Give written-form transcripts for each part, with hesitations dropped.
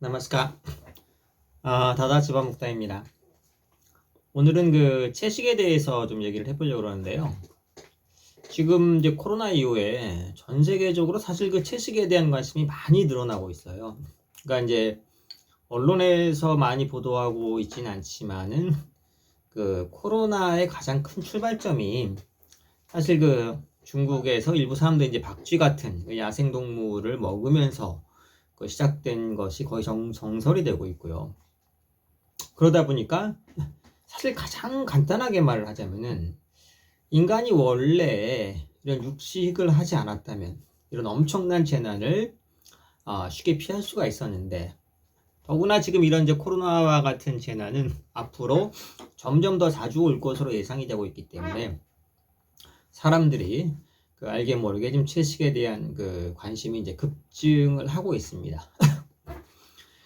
나마스카. 다다치바 목사입니다. 오늘은 그 채식에 대해서 좀 얘기를 해보려고 하는데요. 지금 이제 코로나 이후에 전 세계적으로 사실 그 채식에 대한 관심이 많이 늘어나고 있어요. 그러니까 이제 언론에서 많이 보도하고 있지는 않지만은 그 코로나의 가장 큰 출발점이 사실 그 중국에서 일부 사람들이 이제 박쥐 같은 그 야생동물을 먹으면서 시작된 것이 거의 정설이 되고 있고요. 그러다 보니까 사실 가장 간단하게 말을 하자면은 인간이 원래 이런 육식을 하지 않았다면 이런 엄청난 재난을 쉽게 피할 수가 있었는데, 더구나 지금 이런 이제 코로나와 같은 재난은 앞으로 점점 더 자주 올 것으로 예상이 되고 있기 때문에 사람들이 그 알게 모르게 지금 채식에 대한 그 관심이 이제 급증을 하고 있습니다.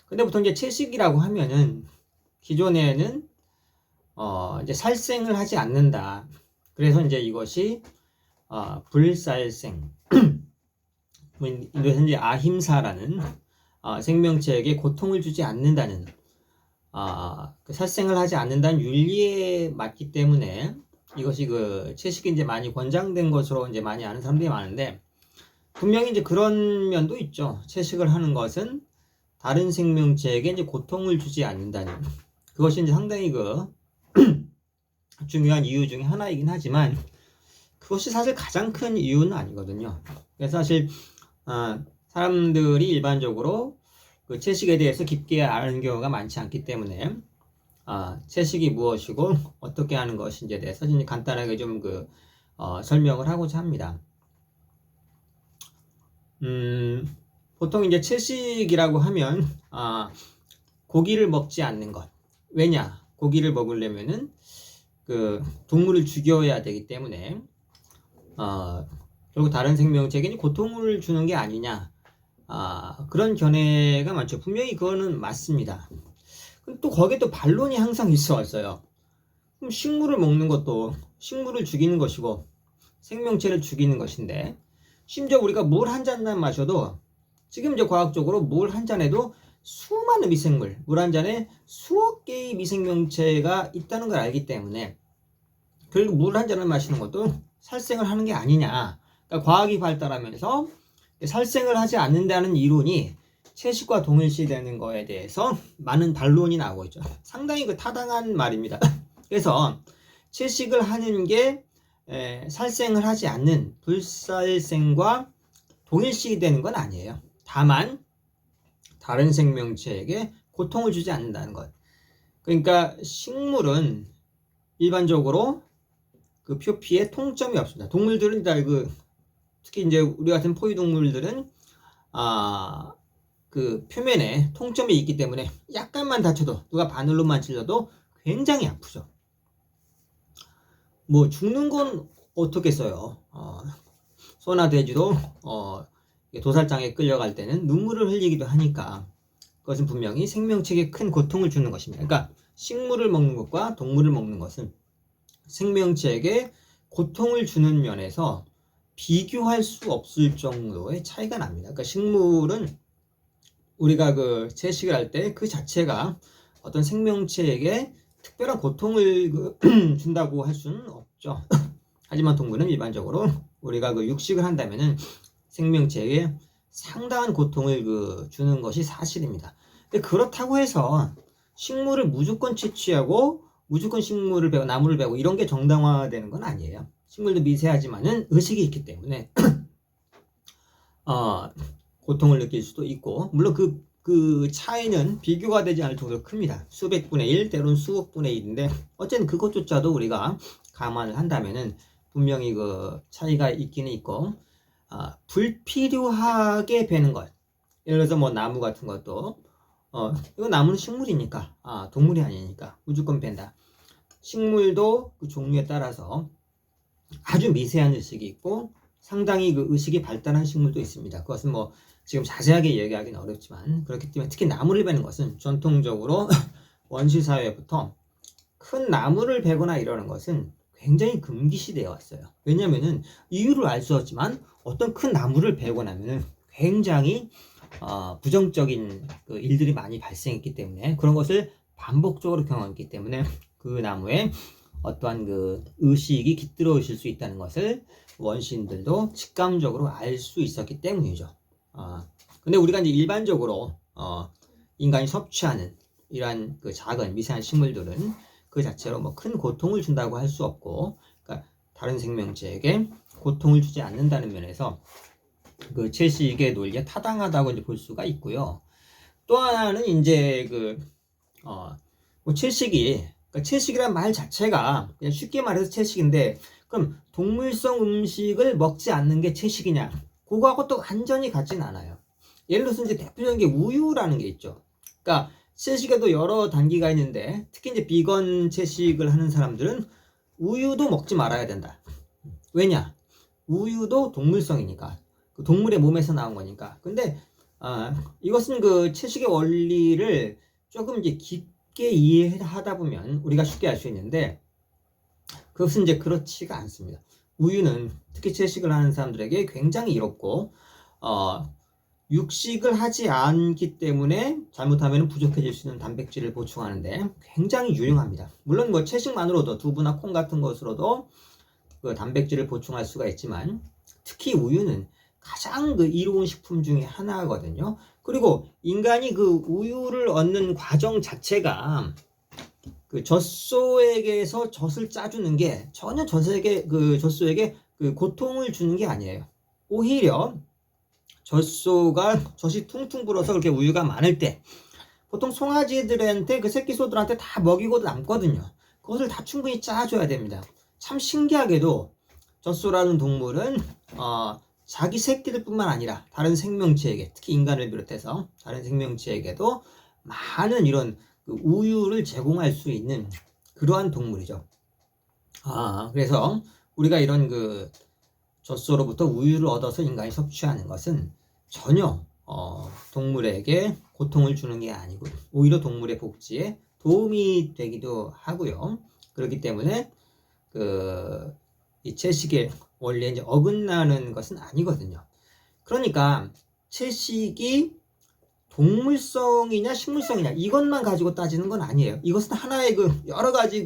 근데 보통 이제 채식이라고 하면은 기존에는 이제 살생을 하지 않는다. 그래서 이제 이것이 불살생, 인도에서 이제 아힘사라는 생명체에게 고통을 주지 않는다는 그 살생을 하지 않는다는 윤리에 맞기 때문에 이것이 그 채식이 이제 많이 권장된 것으로 이제 많이 아는 사람들이 많은데, 분명히 이제 그런 면도 있죠. 채식을 하는 것은 다른 생명체에게 이제 고통을 주지 않는다는, 그것이 이제 상당히 그 중요한 이유 중에 하나이긴 하지만 그것이 사실 가장 큰 이유는 아니거든요. 그래서 사실 사람들이 일반적으로 그 채식에 대해서 깊게 아는 경우가 많지 않기 때문에 채식이 무엇이고 어떻게 하는 것인지에 대해서 좀 간단하게 좀 설명을 하고자 합니다. 보통 이제 채식이라고 하면 고기를 먹지 않는 것. 왜냐? 고기를 먹으려면은 그 동물을 죽여야 되기 때문에 결국 다른 생명체에게 고통을 주는 게 아니냐, 그런 견해가 많죠. 분명히 그거는 맞습니다. 또 거기에 또 반론이 항상 있어 왔어요. 그럼 식물을 먹는 것도 식물을 죽이는 것이고 생명체를 죽이는 것인데, 심지어 우리가 물 한 잔만 마셔도 지금 이제 과학적으로 물 한 잔에도 수많은 미생물, 물 한 잔에 수억 개의 미생명체가 있다는 걸 알기 때문에 결국 물 한 잔을 마시는 것도 살생을 하는 게 아니냐. 그러니까 과학이 발달하면서 살생을 하지 않는다는 이론이 채식과 동일시되는 거에 대해서 많은 반론이 나오고 있죠. 상당히 타당한 말입니다. 그래서 채식을 하는 게 살생을 하지 않는 불살생과 동일시되는 건 아니에요. 다만 다른 생명체에게 고통을 주지 않는다는 것. 그러니까 식물은 일반적으로 그 표피에 통점이 없습니다. 동물들은 다 특히 이제 우리 같은 포유동물들은 그 표면에 통점이 있기 때문에 약간만 다쳐도, 누가 바늘로만 찔러도 굉장히 아프죠. 뭐 죽는 건 어떻겠어요. 소나 돼지도 도살장에 끌려갈 때는 눈물을 흘리기도 하니까 그것은 분명히 생명체에게 큰 고통을 주는 것입니다. 그러니까 식물을 먹는 것과 동물을 먹는 것은 생명체에게 고통을 주는 면에서 비교할 수 없을 정도의 차이가 납니다. 그러니까 식물은 우리가 그 채식을 할 때 그 자체가 어떤 생명체에게 특별한 고통을 준다고 할 수는 없죠. 하지만 동물은 일반적으로 우리가 그 육식을 한다면은 생명체에게 상당한 고통을 주는 것이 사실입니다. 근데 그렇다고 해서 식물을 무조건 채취하고 무조건 식물을 베고 나무를 베고 이런 게 정당화되는 건 아니에요. 식물도 미세하지만은 의식이 있기 때문에 고통을 느낄 수도 있고, 물론 그 차이는 비교가 되지 않을 정도로 큽니다. 수백 분의 1, 때로는 수억 분의 1인데 어쨌든 그것조차도 우리가 감안을 한다면은 분명히 그 차이가 있기는 있고, 불필요하게 베는 것, 예를 들어서 뭐 나무 같은 것도 이거 나무는 식물이니까 동물이 아니니까 무조건 뺀다. 식물도 그 종류에 따라서 아주 미세한 의식이 있고 상당히 그 의식이 발달한 식물도 있습니다. 그것은 뭐 지금 자세하게 얘기하기는 어렵지만, 그렇기 때문에 특히 나무를 베는 것은 전통적으로 원시사회부터 큰 나무를 베거나 이러는 것은 굉장히 금기시되어 왔어요. 왜냐면은 이유를 알 수 없지만 어떤 큰 나무를 베고 나면은 굉장히 부정적인 그 일들이 많이 발생했기 때문에 그런 것을 반복적으로 경험했기 때문에 그 나무에 어떠한 그 의식이 깃들어 있을 수 있다는 것을 원시인들도 직감적으로 알 수 있었기 때문이죠. 근데 우리가 이제 일반적으로 인간이 섭취하는 이러한 그 작은 미세한 식물들은 그 자체로 뭐 큰 고통을 준다고 할 수 없고, 그러니까 다른 생명체에게 고통을 주지 않는다는 면에서 그 채식의 논리에 타당하다고 이제 볼 수가 있고요. 또 하나는 이제 뭐 채식이, 그러니까 채식이란 말 자체가 그냥 쉽게 말해서 채식인데, 그럼 동물성 음식을 먹지 않는 게 채식이냐? 그거하고 또 완전히 같진 않아요. 예를 들어서 이제 대표적인 게 우유라는 게 있죠. 그러니까 채식에도 여러 단계가 있는데, 특히 이제 비건 채식을 하는 사람들은 우유도 먹지 말아야 된다. 왜냐? 우유도 동물성이니까. 그 동물의 몸에서 나온 거니까. 근데 이것은 그 채식의 원리를 조금 이제 깊게 이해하다 보면 우리가 쉽게 알 수 있는데, 그것은 이제 그렇지가 않습니다. 우유는 특히 채식을 하는 사람들에게 굉장히 이롭고, 육식을 하지 않기 때문에 잘못하면 부족해질 수 있는 단백질을 보충하는데 굉장히 유용합니다. 물론 뭐 채식만으로도 두부나 콩 같은 것으로도 그 단백질을 보충할 수가 있지만, 특히 우유는 가장 그 이로운 식품 중에 하나거든요. 그리고 인간이 그 우유를 얻는 과정 자체가 그 젖소에게서 젖을 짜주는 게 전혀 젖소에게 그 고통을 주는 게 아니에요. 오히려 젖이 퉁퉁 불어서 그렇게 우유가 많을 때 보통 송아지들한테 그 새끼 소들한테 다 먹이고 남거든요. 그것을 다 충분히 짜줘야 됩니다. 참 신기하게도 젖소라는 동물은 자기 새끼들뿐만 아니라 다른 생명체에게, 특히 인간을 비롯해서 다른 생명체에게도 많은 이런 그 우유를 제공할 수 있는 그러한 동물이죠. 그래서 우리가 이런 그 젖소로부터 우유를 얻어서 인간이 섭취하는 것은 전혀 동물에게 고통을 주는 게 아니고 오히려 동물의 복지에 도움이 되기도 하고요. 그렇기 때문에 이 채식의 원리에 이제 어긋나는 것은 아니거든요. 그러니까 채식이 동물성이냐 식물성이냐 이것만 가지고 따지는 건 아니에요. 이것은 하나의 그 여러 가지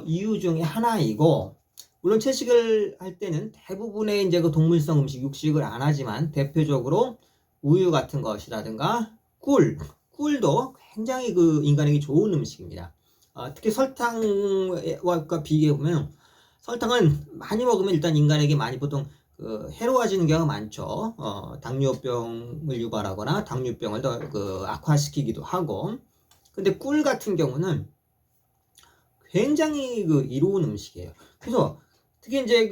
이유 중에 하나이고, 물론 채식을 할 때는 대부분의 이제 그 동물성 음식, 육식을 안 하지만 대표적으로 우유 같은 것이라든가 꿀도 굉장히 그 인간에게 좋은 음식입니다. 특히 설탕과 비교해 보면 설탕은 많이 먹으면 일단 인간에게 많이 보통 해로워지는 경우가 많죠. 당뇨병을 유발하거나 당뇨병을 더 악화시키기도 하고. 근데 꿀 같은 경우는 굉장히 이로운 음식이에요. 그래서 특히 이제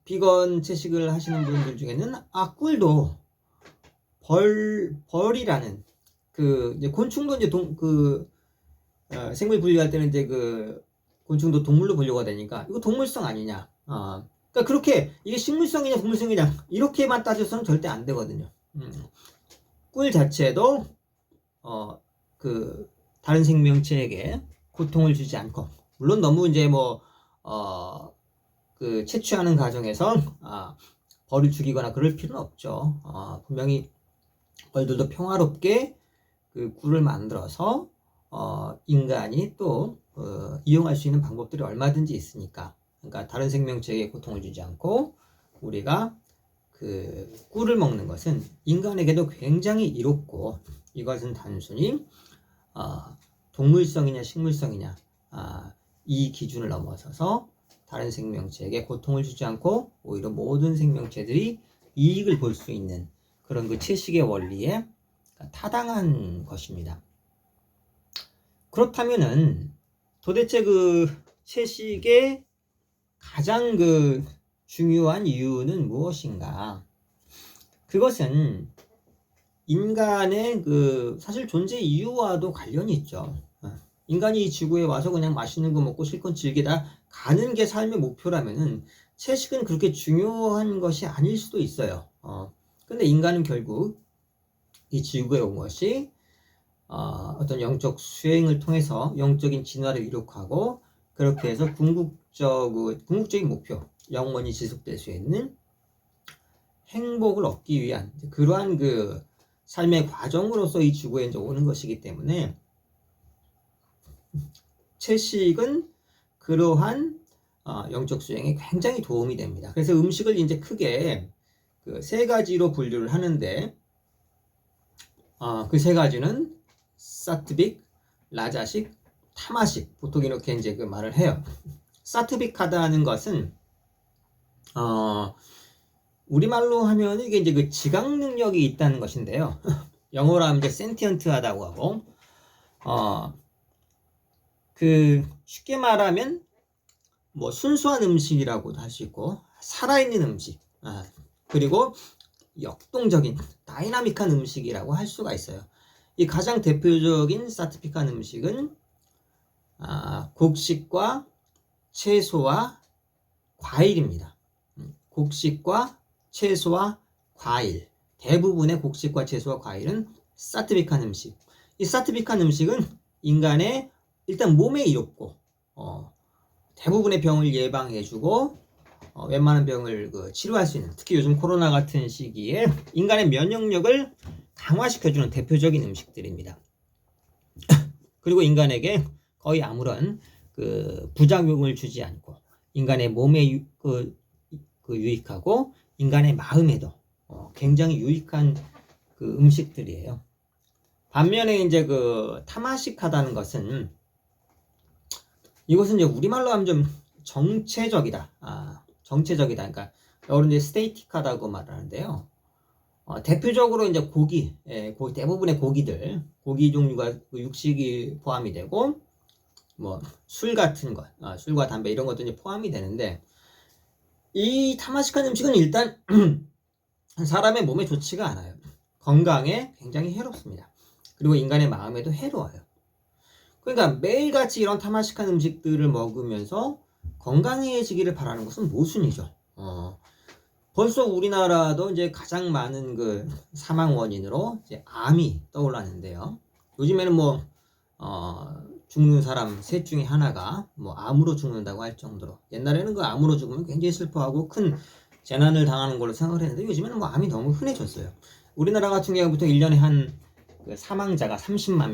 비건 채식을 하시는 분들 중에는 꿀도 벌이라는 이제 곤충도 이제 생물 분류할 때는 이제 곤충도 동물로 분류가 되니까 이거 동물성 아니냐. 그러니까 그렇게 이게 식물성이냐 동물성이냐 이렇게만 따져서는 절대 안 되거든요. 꿀 자체도 다른 생명체에게 고통을 주지 않고, 물론 너무 이제 채취하는 과정에서 벌을 죽이거나 그럴 필요는 없죠. 분명히 벌들도 평화롭게 꿀을 만들어서 인간이 또 이용할 수 있는 방법들이 얼마든지 있으니까. 그러니까 다른 생명체에게 고통을 주지 않고 우리가 꿀을 먹는 것은 인간에게도 굉장히 이롭고, 이것은 단순히 동물성이냐 식물성이냐 이 기준을 넘어서서 다른 생명체에게 고통을 주지 않고 오히려 모든 생명체들이 이익을 볼 수 있는 그런 채식의 원리에 타당한 것입니다. 그렇다면은 도대체 채식의 가장 중요한 이유는 무엇인가? 그것은 인간의 사실 존재 이유와도 관련이 있죠. 인간이 이 지구에 와서 그냥 맛있는 거 먹고 실컷 즐기다 가는 게 삶의 목표라면은 채식은 그렇게 중요한 것이 아닐 수도 있어요. 근데 인간은 결국 이 지구에 온 것이 어떤 영적 수행을 통해서 영적인 진화를 이룩하고, 그렇게 해서 궁극적인 목표, 영원히 지속될 수 있는 행복을 얻기 위한 그러한 그 삶의 과정으로서 이 지구에 이제 오는 것이기 때문에 채식은 그러한 영적 수행에 굉장히 도움이 됩니다. 그래서 음식을 이제 크게 그 세 가지로 분류를 하는데 그 세 가지는 사트빅, 라자식, 타마식, 보통 이렇게 이제 그 말을 해요. 사트빅하다는 것은 우리말로 하면 이게 이제 그 지각 능력이 있다는 것인데요. 영어로 하면 이제 센티언트하다고 하고 그 쉽게 말하면 뭐 순수한 음식이라고도 할 수 있고 살아있는 음식 그리고 역동적인 다이나믹한 음식이라고 할 수가 있어요. 이 가장 대표적인 사트픽한 음식은 곡식과 채소와 과일입니다. 곡식과 채소와 과일, 대부분의 곡식과 채소와 과일은 사트빅한 음식. 이 사트빅한 음식은 인간의 일단 몸에 이롭고 대부분의 병을 예방해주고 웬만한 병을 치료할 수 있는, 특히 요즘 코로나 같은 시기에 인간의 면역력을 강화시켜주는 대표적인 음식들입니다. 그리고 인간에게 거의 아무런 그 부작용을 주지 않고 인간의 몸에 유익하고 인간의 마음에도 굉장히 유익한 그 음식들이에요. 반면에 이제 그 타마식하다는 것은 이것은 이제 우리말로 하면 좀 정체적이다. 정체적이다. 그러니까 여러분 이제 스테이틱하다고 말하는데요. 대표적으로 이제 고기, 대부분의 고기들, 고기 종류가 육식이 포함이 되고, 뭐 술 같은 것, 술과 담배 이런 것도 이제 포함이 되는데, 이 타마식한 음식은 일단 사람의 몸에 좋지가 않아요. 건강에 굉장히 해롭습니다. 그리고 인간의 마음에도 해로워요. 그러니까 매일같이 이런 타마식한 음식들을 먹으면서 건강해지기를 바라는 것은 모순이죠. 벌써 우리나라도 이제 가장 많은 그 사망 원인으로 이제 암이 떠올랐는데요. 요즘에는 뭐 죽는 사람 셋 중에 하나가 뭐 암으로 죽는다고 할 정도로, 옛날에는 그 암으로 죽으면 굉장히 슬퍼하고 큰 재난을 당하는 걸로 생각을 했는데 요즘에는 뭐 암이 너무 흔해졌어요. 우리나라 같은 경우부터 1년에 한 그 사망자가 30만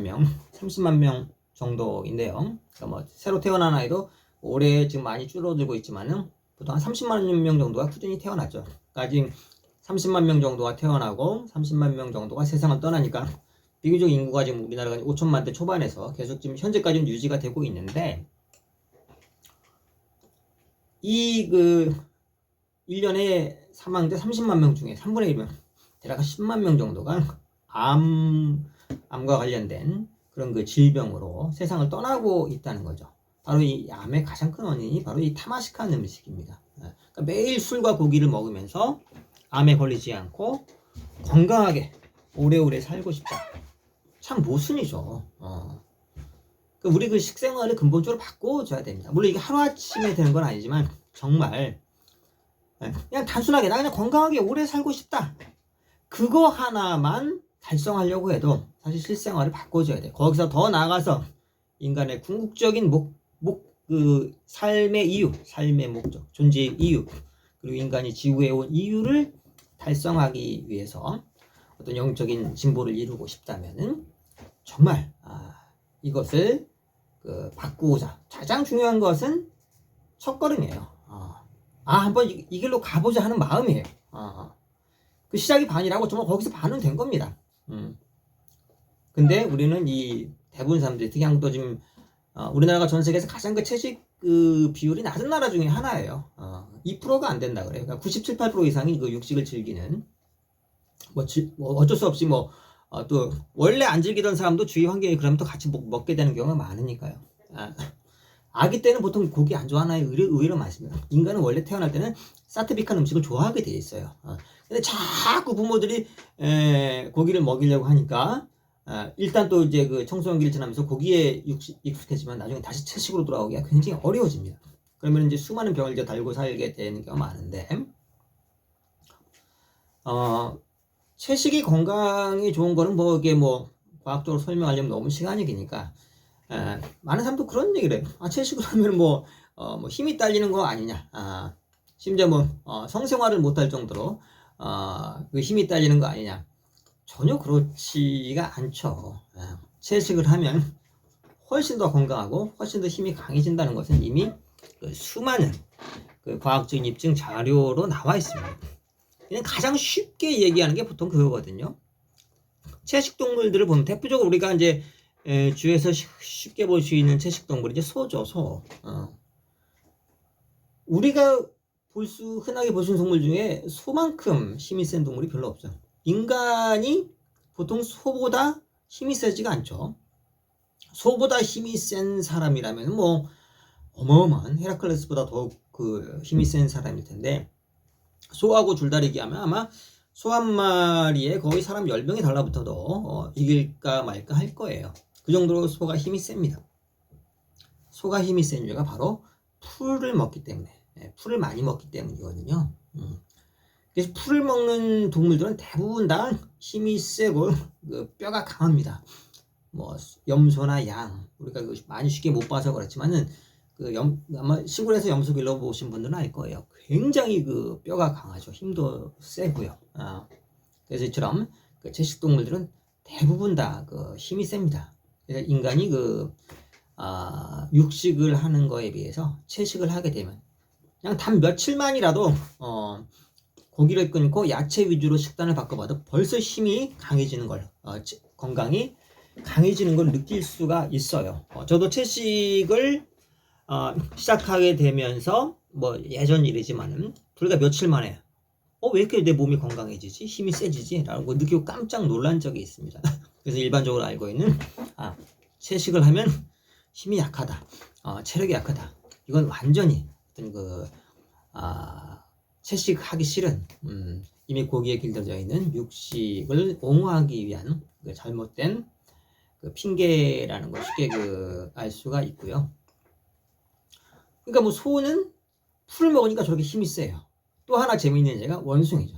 명 정도인데요. 그러니까 뭐 새로 태어난 아이도 올해 지금 많이 줄어들고 있지만은 보통 한 30만 명 정도가 꾸준히 태어났죠. 그러니까 지금 30만 명 정도가 태어나고 30만 명 정도가 세상을 떠나니까 비교적 인구가 지금 우리나라가 5천만 대 초반에서 계속 지금 현재까지는 유지가 되고 있는데, 이 그 1년에 사망자 30만 명 중에 3분의 1명, 대략 10만 명 정도가 암과 관련된 그런 그 질병으로 세상을 떠나고 있다는 거죠. 바로 이 암의 가장 큰 원인이 바로 이 타마식한 음식입니다. 그러니까 매일 술과 고기를 먹으면서 암에 걸리지 않고 건강하게 오래오래 살고 싶다. 참 모순이죠. 우리 그 식생활을 근본적으로 바꿔줘야 됩니다. 물론 이게 하루아침에 되는 건 아니지만 정말 그냥 단순하게 나 그냥 건강하게 오래 살고 싶다. 그거 하나만 달성하려고 해도 사실 실생활을 바꿔줘야 돼. 거기서 더 나아가서 인간의 궁극적인 그 삶의 이유, 삶의 목적, 존재의 이유, 그리고 인간이 지구에 온 이유를 달성하기 위해서 어떤 영적인 진보를 이루고 싶다면은 정말 이것을 바꾸고자, 가장 중요한 것은 첫걸음이에요. 한번 이 길로 가보자 하는 마음이에요. 그 시작이 반이라고 정말 거기서 반은 된 겁니다. 근데 우리는 이 대부분 사람들이, 특히 한국도 지금 우리나라가 전 세계에서 가장 그 채식 그 비율이 낮은 나라 중에 하나예요. 2%가 안 된다 그래요. 그러니까 97, 8% 이상이 그 육식을 즐기는, 뭐 어쩔 수 없이 또 원래 안 즐기던 사람도 주위 환경이 그러면 또 같이 먹게 되는 경우가 많으니까요. 아기 때는 보통 고기 안 좋아하나요? 의외로 많습니다. 인간은 원래 태어날 때는 사트빅한 음식을 좋아하게 돼 있어요. 근데 자꾸 부모들이 고기를 먹이려고 하니까 일단 또 이제 그 청소년기를 지나면서 고기에 익숙해지면 나중에 다시 채식으로 돌아오기가 굉장히 어려워집니다. 그러면 이제 수많은 병을 이제 달고 살게 되는 경우가 많은데, 채식이 건강에 좋은 거는 뭐 이게 뭐 과학적으로 설명하려면 너무 시간이 기니까 많은 사람도 그런 얘기를 해요. 채식을 하면 뭐 힘이 딸리는 거 아니냐. 심지어 뭐 성생활을 못할 정도로 그 힘이 딸리는 거 아니냐? 전혀 그렇지가 않죠. 채식을 하면 훨씬 더 건강하고 훨씬 더 힘이 강해진다는 것은 이미 그 수많은 그 과학적인 입증 자료로 나와 있습니다. 그냥 가장 쉽게 얘기하는 게 보통 그거거든요. 채식 동물들을 보면 대표적으로 우리가 이제 주에서 쉽게 볼 수 있는 채식 동물이 이제 소죠, 소. 우리가 흔하게 볼 수 있는 동물 중에 소만큼 힘이 센 동물이 별로 없어요. 인간이 보통 소보다 힘이 세지가 않죠. 소보다 힘이 센 사람이라면 뭐 어마어마한 헤라클레스보다 더욱 그 힘이 센 사람일 텐데, 소하고 줄다리기 하면 아마 소 한 마리에 거의 사람 10명이 달라붙어도 이길까 말까 할 거예요. 그 정도로 소가 힘이 셉니다. 소가 힘이 센 이유가 바로 풀을 먹기 때문에, 풀을 많이 먹기 때문이거든요. 그래서 풀을 먹는 동물들은 대부분 다 힘이 세고 그 뼈가 강합니다. 뭐 염소나 양, 우리가 많이 쉽게 못 봐서 그렇지만은 아마 시골에서 염소 길러보신 분들은 알 거예요. 굉장히 그 뼈가 강하죠. 힘도 세고요. 그래서 이처럼 그 채식 동물들은 대부분 다 그 힘이 셉니다. 그래서 인간이 육식을 하는 거에 비해서 채식을 하게 되면 그냥 단 며칠만이라도 고기를 끊고 야채 위주로 식단을 바꿔봐도 벌써 힘이 강해지는 걸, 건강이 강해지는 걸 느낄 수가 있어요. 저도 채식을 시작하게 되면서 뭐 예전 일이지만은 불과 며칠 만에 왜 이렇게 내 몸이 건강해지지? 힘이 세지지? 라고 느끼고 깜짝 놀란 적이 있습니다. 그래서 일반적으로 알고 있는 채식을 하면 힘이 약하다, 체력이 약하다, 이건 완전히 어떤 채식하기 싫은 이미 고기에 길들여져 있는 육식을 옹호하기 위한 잘못된 핑계라는 걸 쉽게 알 수가 있고요. 그러니까 뭐 소는 풀을 먹으니까 저렇게 힘이 세요. 또 하나 재미있는 예가 원숭이죠.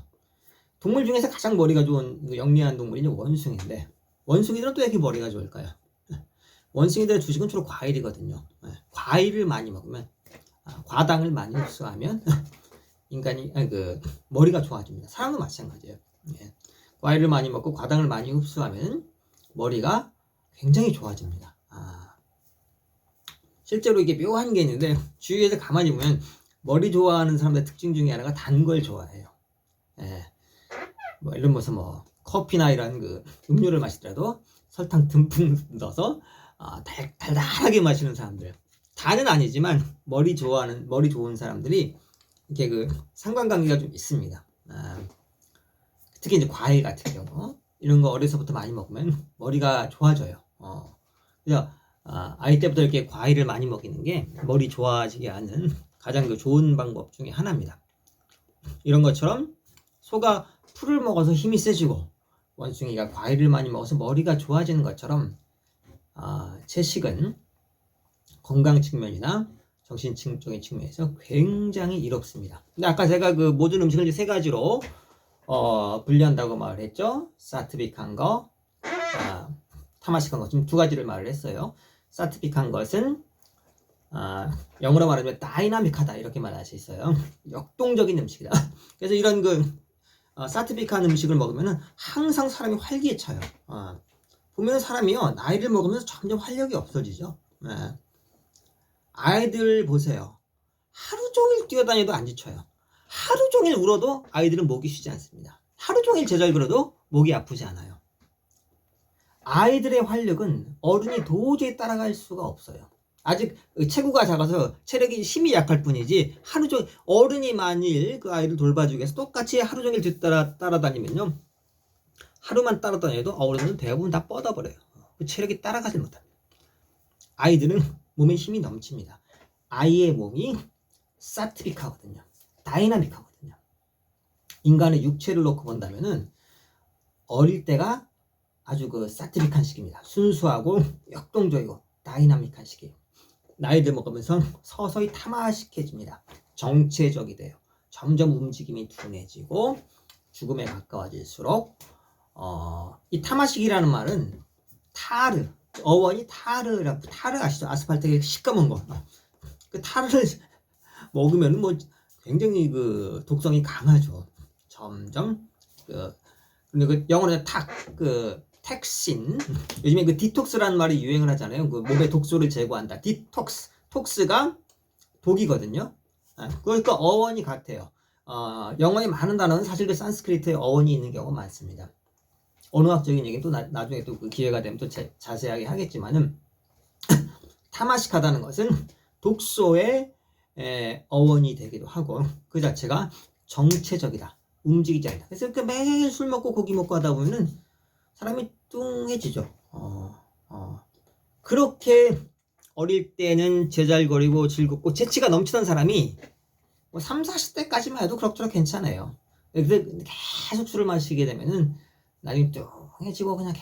동물 중에서 가장 머리가 좋은 영리한 동물이 원숭이인데, 원숭이들은 또 왜 이렇게 머리가 좋을까요? 원숭이들의 주식은 주로 과일이거든요. 과일을 많이 먹으면, 과당을 많이 흡수하면 인간이 머리가 좋아집니다. 사람도 마찬가지예요. 과일을 많이 먹고 과당을 많이 흡수하면 머리가 굉장히 좋아집니다. 실제로 이게 묘한 게 있는데, 주위에서 가만히 보면 머리 좋아하는 사람들의 특징 중에 하나가 단 걸 좋아해요. 뭐 예를 들어서 뭐 커피나 이런 음료를 마시더라도 설탕 듬뿍 넣어서 달달하게 마시는 사람들. 다는 아니지만 머리 좋은 사람들이 이렇게 상관관계가 좀 있습니다. 특히 이제 과일 같은 경우 이런 거 어려서부터 많이 먹으면 머리가 좋아져요. 그래서 아이 때부터 이렇게 과일을 많이 먹이는 게 머리 좋아지게 하는 가장 좋은 방법 중에 하나입니다. 이런 것처럼 소가 풀을 먹어서 힘이 세지고 원숭이가 과일을 많이 먹어서 머리가 좋아지는 것처럼 채식은 건강 측면이나 정신적인 측면에서 굉장히 이롭습니다. 근데 아까 제가 모든 음식을 세 가지로 분류한다고 말을 했죠. 사트빅한 거, 타마식한 거, 지금 두 가지를 말을 했어요. 사트빅한 것은 영어로 말하면 다이나믹하다 이렇게 말할 수 있어요. 역동적인 음식이다. 그래서 이런 사트빅한 음식을 먹으면 항상 사람이 활기차요. 보면 사람이요, 나이를 먹으면서 점점 활력이 없어지죠. 아이들 보세요. 하루 종일 뛰어다녀도 안 지쳐요. 하루 종일 울어도 아이들은 목이 쉬지 않습니다. 하루 종일 제잘 그려도 목이 아프지 않아요. 아이들의 활력은 어른이 도저히 따라갈 수가 없어요. 아직 체구가 작아서 체력이 힘이 약할 뿐이지, 하루 종일 어른이 만일 그 아이를 돌봐주기 위해서 똑같이 하루 종일 따라다니면요, 하루만 따라다녀도 어른은 대부분 다 뻗어버려요. 그 체력이 따라가지 못합니다. 아이들은 몸에 힘이 넘칩니다. 아이의 몸이 사트빅하거든요. 다이나믹하거든요. 인간의 육체를 놓고 본다면은 어릴 때가 아주 사트빅한 시기입니다. 순수하고 역동적이고 다이나믹한 시기. 나이를 먹으면서 서서히 타마식해집니다. 정체적이 돼요. 점점 움직임이 둔해지고 죽음에 가까워질수록 이 타마식이라는 말은 타르, 어원이 타르 아시죠? 아스팔트에 시꺼먼 거. 그 타르를 먹으면 뭐 굉장히 독성이 강하죠. 점점 근데 그 영어로 텍신 요즘에 그 디톡스라는 말이 유행을 하잖아요. 그 몸의 독소를 제거한다. 디톡스 톡스가 독이거든요. 그러니까 어원이 같아요. 영어에 많은 단어는 사실 그 산스크리트에 어원이 있는 경우가 많습니다. 언어학적인 얘기는 또 나중에 또 그 기회가 되면 또 자세하게 하겠지만은 타마시카다는 것은 독소의 어원이 되기도 하고 그 자체가 정체적이다. 움직이지 않는다. 그래서 그 매일 술 먹고 고기 먹고 하다 보면은 사람이 뚱해지죠. 그렇게 어릴 때는 제잘거리고 즐겁고 재치가 넘치던 사람이 뭐 3, 40대까지만 해도 그럭저럭 괜찮아요. 근데 계속 술을 마시게 되면은 나중에 뚱해지고 그냥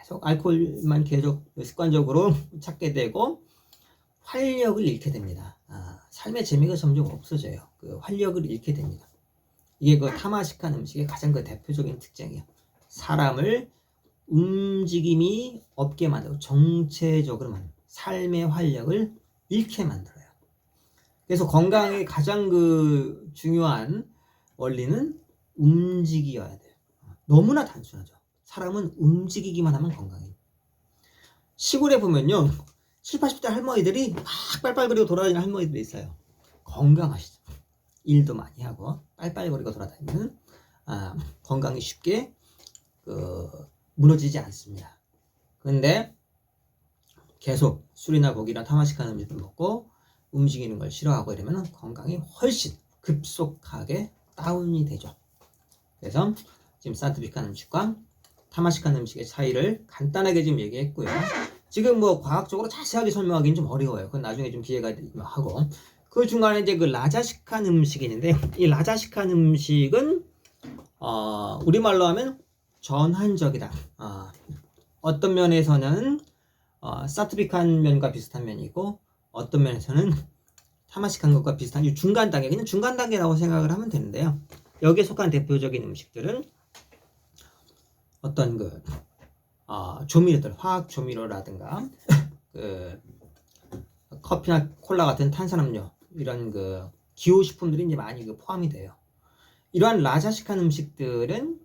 계속 알코올만 계속 습관적으로 찾게 되고 활력을 잃게 됩니다. 삶의 재미가 점점 없어져요. 그 활력을 잃게 됩니다. 이게 그 타마시칸 음식의 가장 그 대표적인 특징이에요. 사람을 움직임이 없게 만들고 정체적으로 만들고 삶의 활력을 잃게 만들어요. 그래서 건강의 가장 그 중요한 원리는 움직여야 돼요. 너무나 단순하죠. 사람은 움직이기만 하면 건강해요. 시골에 보면요 7, 80대 할머니들이 막 빨빨거리고 돌아다니는 할머니들이 있어요. 건강하시죠. 일도 많이 하고 빨빨거리고 돌아다니면 건강이 쉽게 무너지지 않습니다. 그런데 계속 술이나 고기나 타마시칸 음식을 먹고 움직이는 걸 싫어하고 이러면 건강이 훨씬 급속하게 다운이 되죠. 그래서 지금 산트비칸 음식과 타마시칸 음식의 차이를 간단하게 지금 얘기했고요. 지금 뭐 과학적으로 자세하게 설명하기는 좀 어려워요. 그건 나중에 좀 기회가 되면 하고 그 중간에 이제 그 라자시칸 음식이 있는데 이 라자시칸 음식은 우리말로 하면 전환적이다. 어떤 면에서는 사트비칸 면과 비슷한 면이고 어떤 면에서는 타마시칸 것과 비슷한 이 중간 단계, 그냥 중간 단계라고 생각을 하면 되는데요. 여기에 속한 대표적인 음식들은 어떤 그 조미료들, 화학 조미료라든가 그 커피나 콜라 같은 탄산음료 이런 그 기호식품들이 이제 많이 포함이 돼요. 이러한 라자시칸 음식들은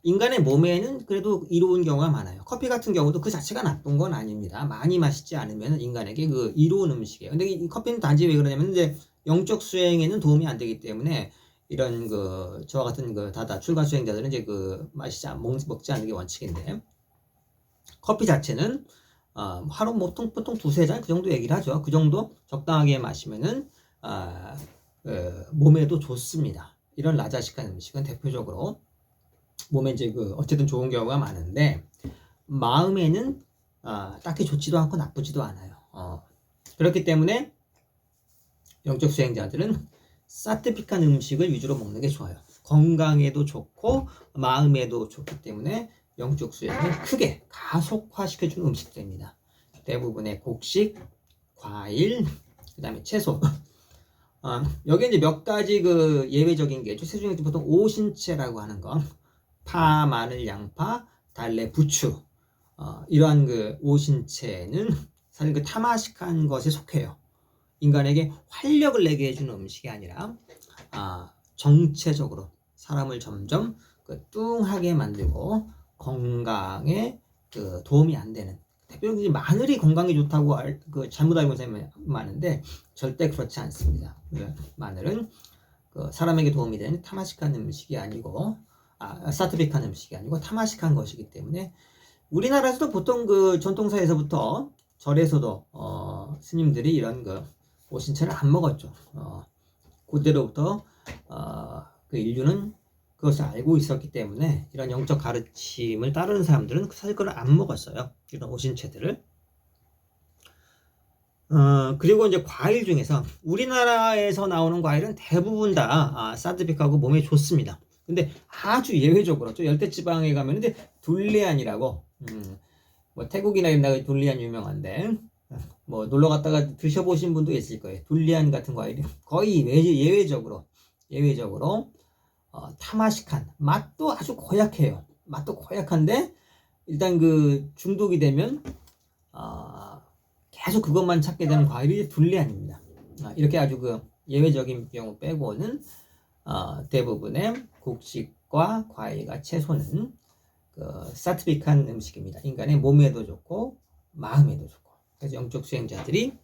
인간의 몸에는 그래도 이로운 경우가 많아요. 커피 같은 경우도 그 자체가 나쁜 건 아닙니다. 많이 마시지 않으면 인간에게 그 이로운 음식이에요. 근데 이 커피는 단지 왜 그러냐면 이제 영적 수행에는 도움이 안 되기 때문에 이런 그 저와 같은 그 다다 출가 수행자들은 이제 그 먹지 않는 게 원칙인데 커피 자체는 하루 보통 두세 잔 그 정도 얘기를 하죠. 그 정도 적당하게 마시면은 몸에도 좋습니다. 이런 라자시칸 음식은 대표적으로 몸에 이제 어쨌든 좋은 경우가 많은데 마음에는 딱히 좋지도 않고 나쁘지도 않아요. 그렇기 때문에 영적 수행자들은 사트비칸 음식을 위주로 먹는 게 좋아요. 건강에도 좋고 마음에도 좋기 때문에 영적 수행을 크게 가속화시켜주는 음식들입니다. 대부분의 곡식, 과일, 그 다음에 채소. 여기 이제 몇 가지 그 예외적인 게 채소 중에 보통 오신채라고 하는 거, 파, 마늘, 양파, 달래, 부추. 이러한 그 오신채는 사실 그 타마시칸 것에 속해요. 인간에게 활력을 내게 해주는 음식이 아니라 정체적으로 사람을 점점 뚱하게 만들고 건강에 도움이 안 되는. 대표적으로 마늘이 건강에 좋다고 잘못 알고 있는 사람이 많은데 절대 그렇지 않습니다. 마늘은 사람에게 도움이 되는 타마시칸 음식이 아니고 사트비칸 음식이 아니고 타마시칸 것이기 때문에 우리나라에서도 보통 그 전통사에서부터 절에서도 스님들이 이런 오신채를 안 먹었죠. 그때로부터 그 인류는 그것을 알고 있었기 때문에 이런 영적 가르침을 따르는 사람들은 사실 그걸 안 먹었어요. 이런 오신채들을. 그리고 이제 과일 중에서 우리나라에서 나오는 과일은 대부분 다 사트비카고 몸에 좋습니다. 근데 아주 예외적으로 또 열대지방에 가면 이제 둘리안이라고 뭐 태국이나 이런 데 둘리안 유명한데 뭐 놀러 갔다가 드셔보신 분도 있을 거예요. 둘리안 같은 과일이 거의 예외적으로 타마시칸 맛도 아주 고약해요. 맛도 고약한데 일단 그 중독이 되면 계속 그것만 찾게 되는 과일이 둘리안입니다. 이렇게 아주 그 예외적인 경우 빼고는 대부분의 곡식과 과일과 채소는 사트빅한 음식입니다. 인간의 몸에도 좋고 마음에도 좋고. 그래서 영적 수행자들이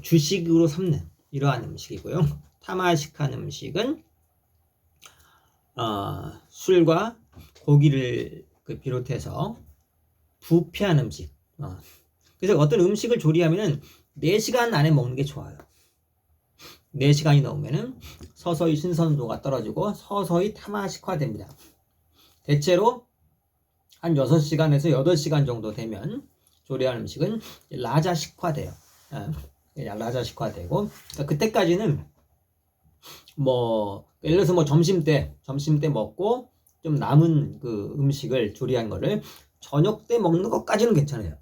주식으로 삼는 이러한 음식이고요. 타마식한 음식은 술과 고기를 비롯해서 부패한 음식. 그래서 어떤 음식을 조리하면은 4시간 안에 먹는 게 좋아요. 4시간이 넘으면은 서서히 신선도가 떨어지고 서서히 타마식화됩니다. 대체로 한 6시간에서 8시간 정도 되면 조리한 음식은 라자식화돼요. 라자식화되고 그러니까 그때까지는 예를 들어서 점심 때 먹고 좀 남은 음식을 조리한 거를 저녁 때 먹는 것까지는 괜찮아요.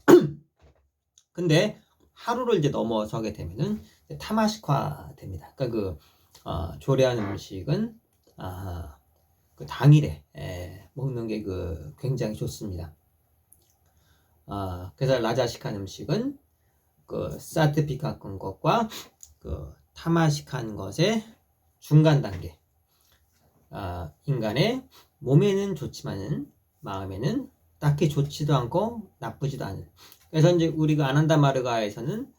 근데 하루를 이제 넘어서게 되면은 타마식화 됩니다. 그러니까 조리한 음식은 당일에 먹는 게 굉장히 좋습니다. 그래서 라자식한 음식은 사트픽한 것과 타마식한 것의 중간 단계. 인간의 몸에는 좋지만은 마음에는 딱히 좋지도 않고 나쁘지도 않은. 그래서 이제 우리가 아난다마르가에서는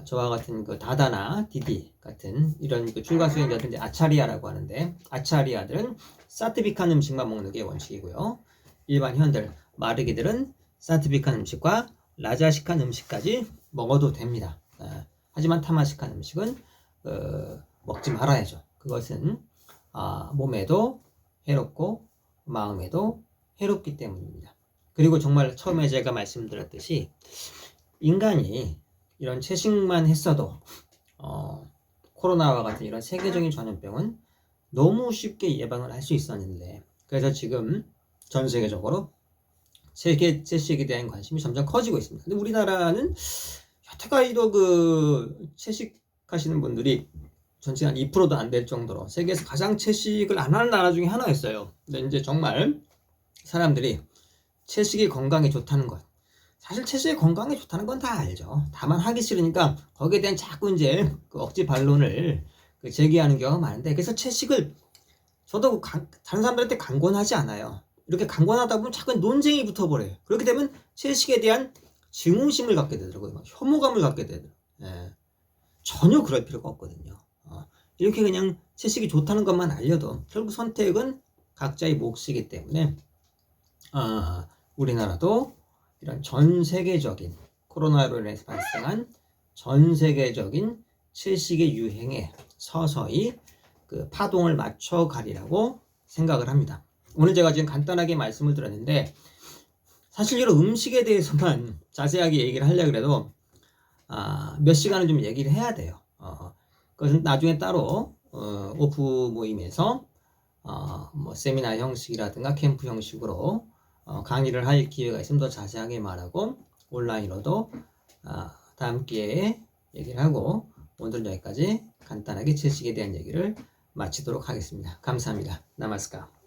저와 같은 다다나 디디 같은 이런 출가 수행자들 아차리아라고 하는데, 아차리아들은 사트빅한 음식만 먹는 게 원칙이고요. 일반 현들 마르기들은 사트빅한 음식과 라자식한 음식까지 먹어도 됩니다. 하지만 타마식한 음식은 먹지 말아야죠. 그것은 몸에도 해롭고 마음에도 해롭기 때문입니다. 그리고 정말 처음에 제가 말씀드렸듯이 인간이 이런 채식만 했어도 코로나와 같은 이런 세계적인 전염병은 너무 쉽게 예방을 할 수 있었는데, 그래서 지금 전 세계적으로 세계 채식에 대한 관심이 점점 커지고 있습니다. 근데 우리나라는 여태까지도 채식하시는 분들이 전체 한 2%도 안 될 정도로 세계에서 가장 채식을 안 하는 나라 중에 하나였어요. 근데 이제 정말 사람들이 채식이 건강에 좋다는 것, 사실 채식이 건강에 좋다는 건 다 알죠. 다만 하기 싫으니까 거기에 대한 자꾸 이제 억지 반론을 제기하는 경우가 많은데, 그래서 채식을 저도 다른 사람들한테 강권하지 않아요. 이렇게 강권하다 보면 자꾸 논쟁이 붙어버려요. 그렇게 되면 채식에 대한 증오심을 갖게 되더라고요. 막 혐오감을 갖게 되더라고요. 전혀 그럴 필요가 없거든요. 이렇게 그냥 채식이 좋다는 것만 알려도 결국 선택은 각자의 몫이기 때문에 우리나라도 이런 전 세계적인 코로나로 인해서 발생한 전 세계적인 채식의 유행에 서서히 파동을 맞춰 가리라고 생각을 합니다. 오늘 제가 지금 간단하게 말씀을 드렸는데, 사실 이런 음식에 대해서만 자세하게 얘기를 하려고 해도 몇 시간을 좀 얘기를 해야 돼요. 그것은 나중에 따로 오프 모임에서 세미나 형식이라든가 캠프 형식으로 강의를 할 기회가 있으면 더 자세하게 말하고 온라인으로도 다음 기회에 얘기를 하고, 오늘은 여기까지 간단하게 채식에 대한 얘기를 마치도록 하겠습니다. 감사합니다. 나마스카.